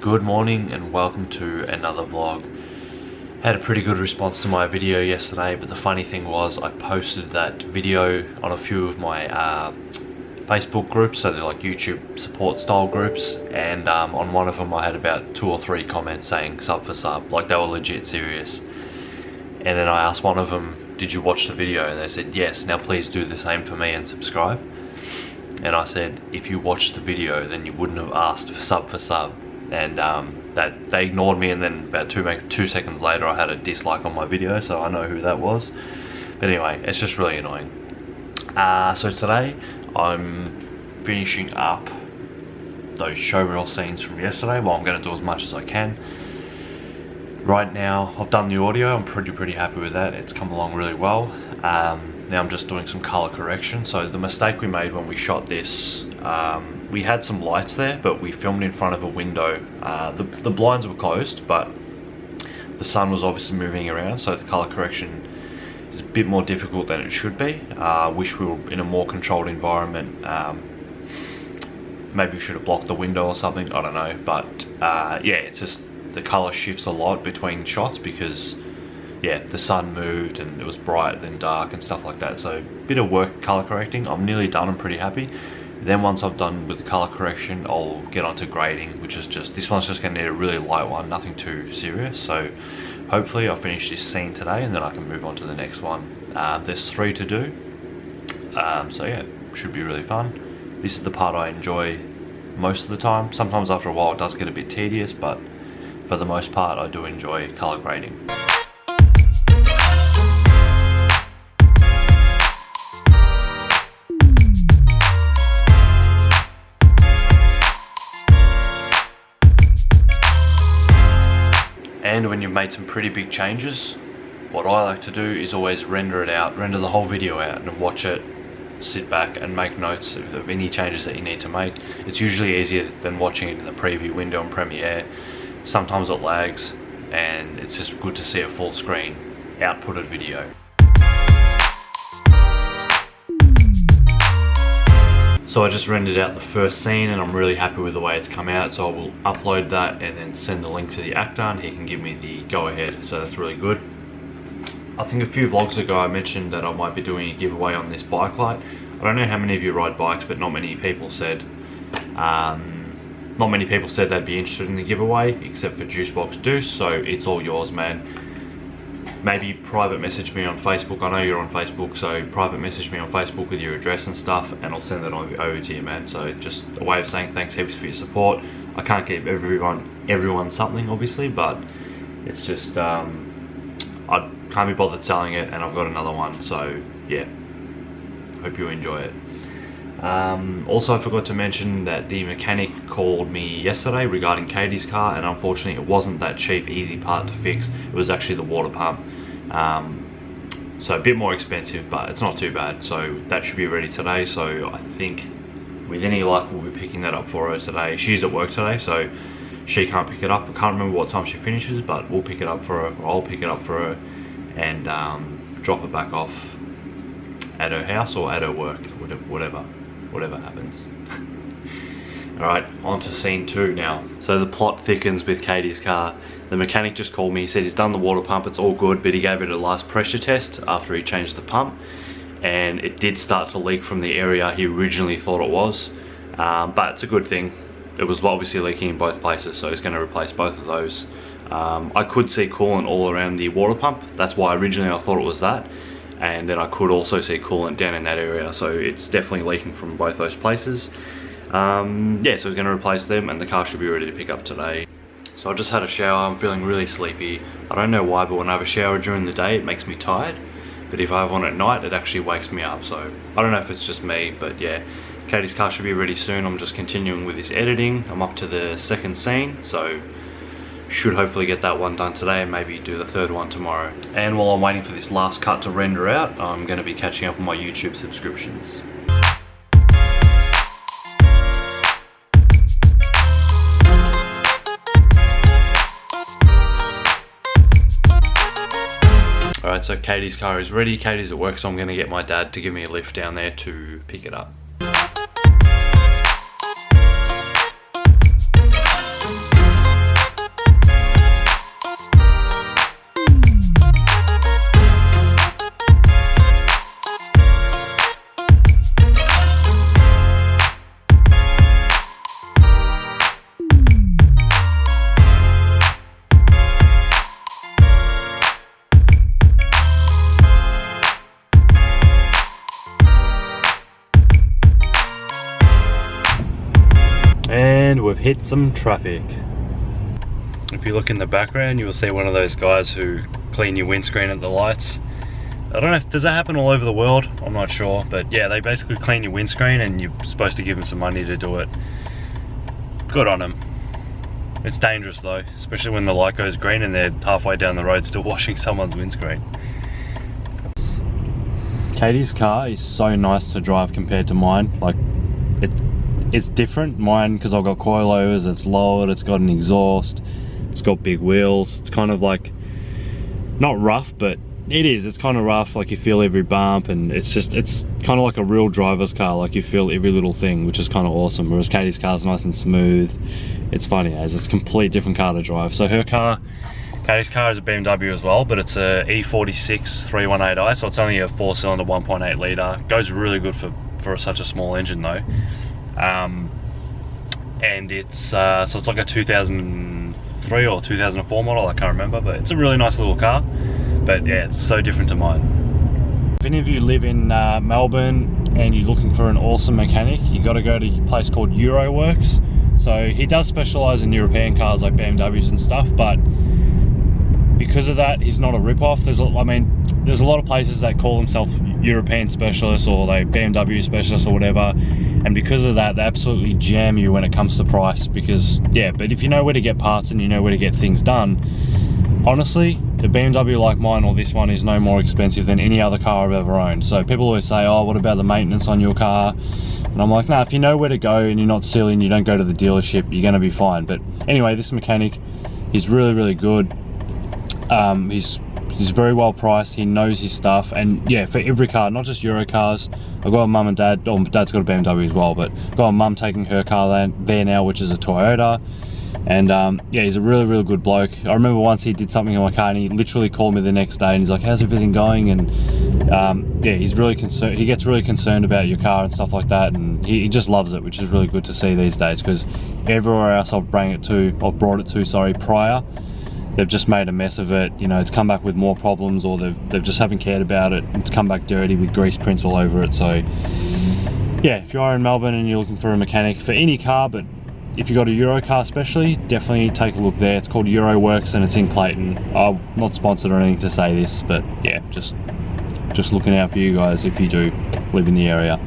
Good morning and welcome to another vlog. Had a pretty good response to my video yesterday, but the funny thing was I posted that video on a few of my Facebook groups, so they're like YouTube support style groups, and on one of them I had about 2 or 3 comments saying sub for sub, like they were legit serious. And then I asked one of them, did you watch the video? And they said yes, now please do the same for me and subscribe. And I said, if you watched the video then you wouldn't have asked for sub. And that they ignored me, and then about 2 seconds later I had a dislike on my video, so I know who that was. But anyway, it's just really annoying. So today I'm finishing up those showreel scenes from yesterday. Well, I'm going to do as much as I can. Right now I've done the audio, I'm pretty happy with that, it's come along really well. Now I'm just doing some color correction. So the mistake we made when we shot this, we had some lights there, but we filmed in front of a window. The blinds were closed, but the sun was obviously moving around, so the color correction is a bit more difficult than it should be. Wish we were in a more controlled environment. Maybe we should have blocked the window or something, I don't know. But yeah, it's just the color shifts a lot between shots because yeah, the sun moved and it was bright then dark and stuff like that. So a bit of work color correcting. I'm nearly done, I'm pretty happy. Then once I'm done with the color correction, I'll get onto grading, which is just, this one's just going to need a really light one, nothing too serious. So hopefully I'll finish this scene today and then I can move on to the next one. There's 3 to do, so yeah, should be really fun. This is the part I enjoy most of the time. Sometimes after a while it does get a bit tedious, but for the most part I do enjoy color grading. And when you've made some pretty big changes, what I like to do is always render it out, render the whole video out and watch it, sit back and make notes of any changes that you need to make. It's usually easier than watching it in the preview window in Premiere. Sometimes it lags and it's just good to see a full screen outputted video. So I just rendered out the first scene and I'm really happy with the way it's come out, so I will upload that and then send the link to the actor and he can give me the go ahead, so that's really good. I think a few vlogs ago I mentioned that I might be doing a giveaway on this bike light. I don't know how many of you ride bikes, but not many people said they'd be interested in the giveaway except for Juicebox Deuce, so it's all yours, man. Maybe private message me on Facebook. I know you're on Facebook, so private message me on Facebook with your address and stuff and I'll send that over to you, man. So just a way of saying thanks heaps for your support. I can't give everyone something obviously, but it's just I can't be bothered selling it and I've got another one, so yeah, hope you enjoy it. Also I forgot to mention that the mechanic called me yesterday regarding Katie's car, and unfortunately it wasn't that cheap easy part to fix. It was actually the water pump, so a bit more expensive, but it's not too bad. So that should be ready today, so I think with any luck we'll be picking that up for her today. She's at work today, so she can't pick it up. I can't remember what time she finishes, but we'll pick it up for her, or I'll pick it up for her and drop it back off at her house or at her work, whatever happens. Alright, on to scene 2 now. So the plot thickens with Katie's car. The mechanic just called me, he said he's done the water pump, it's all good, but he gave it a last pressure test after he changed the pump and it did start to leak from the area he originally thought it was, but it's a good thing. It was obviously leaking in both places, so he's going to replace both of those. I could see coolant all around the water pump, that's why originally I thought it was that. And then I could also see coolant down in that area, so it's definitely leaking from both those places. Yeah, so we're going to replace them and the car should be ready to pick up today. So I just had a shower, I'm feeling really sleepy. I don't know why, but when I have a shower during the day it makes me tired, but if I have one at night it actually wakes me up. So I don't know if it's just me, but yeah, Katie's car should be ready soon. I'm just continuing with this editing. I'm up to the 2nd scene, so should hopefully get that one done today and maybe do the 3rd one tomorrow. And while I'm waiting for this last cut to render out, I'm going to be catching up on my YouTube subscriptions. Alright, so Katie's car is ready, Katie's at work, so I'm going to get my dad to give me a lift down there to pick it up. And we've hit some traffic. If you look in the background, you will see one of those guys who clean your windscreen at the lights. I don't know if, does that happen all over the world? I'm not sure, but yeah, they basically clean your windscreen and you're supposed to give them some money to do it. Good on them. It's dangerous though, especially when the light goes green and they're halfway down the road still washing someone's windscreen. Katie's car is so nice to drive compared to mine. Like, it's different. Mine, because I've got coilovers, it's lowered, it's got an exhaust, it's got big wheels. It's kind of like, not rough, but it is. It's kind of rough, like you feel every bump, and it's kind of like a real driver's car, like you feel every little thing, which is kind of awesome. Whereas Katie's car's nice and smooth. It's funny as it's a complete different car to drive. So her car, Katie's car, is a BMW as well, but it's a E46 318i, so it's only a 4-cylinder 1.8 litre. Goes really good for such a small engine though. And it's so it's like a 2003 or 2004 model, I can't remember, but it's a really nice little car. But yeah, it's so different to mine. If any of you live in Melbourne and you're looking for an awesome mechanic, you got to go to a place called Euroworks. So he does specialise in European cars like BMWs and stuff, but because of that, he's not a rip-off. There's a lot of places that call themselves European specialists or they BMW specialists or whatever, and because of that, they absolutely jam you when it comes to price. Because yeah, but if you know where to get parts and you know where to get things done, honestly, the BMW like mine or this one is no more expensive than any other car I've ever owned. So people always say, oh, what about the maintenance on your car? And I'm like, nah, if you know where to go and you're not silly and you don't go to the dealership, you're gonna be fine. But anyway, this mechanic, he's really, really good. He's very well priced, he knows his stuff, and yeah, for every car, not just Euro cars. I've got a mum and dad, or dad's got a BMW as well, but I've got a mum taking her car there now, which is a Toyota. And yeah, he's a really, really good bloke. I remember once he did something in my car and he literally called me the next day and he's like, how's everything going? And yeah, he's really concerned. He gets really concerned about your car and stuff like that, and he just loves it, which is really good to see these days, because everywhere else I've brought it to prior, they've just made a mess of it. You know, it's come back with more problems, or they've just haven't cared about it. It's come back dirty with grease prints all over it. So yeah, if you are in Melbourne and you're looking for a mechanic for any car, but if you've got a Euro car especially, definitely take a look there. It's called Euroworks and it's in Clayton. I'm not sponsored or anything to say this, but yeah, just looking out for you guys if you do live in the area.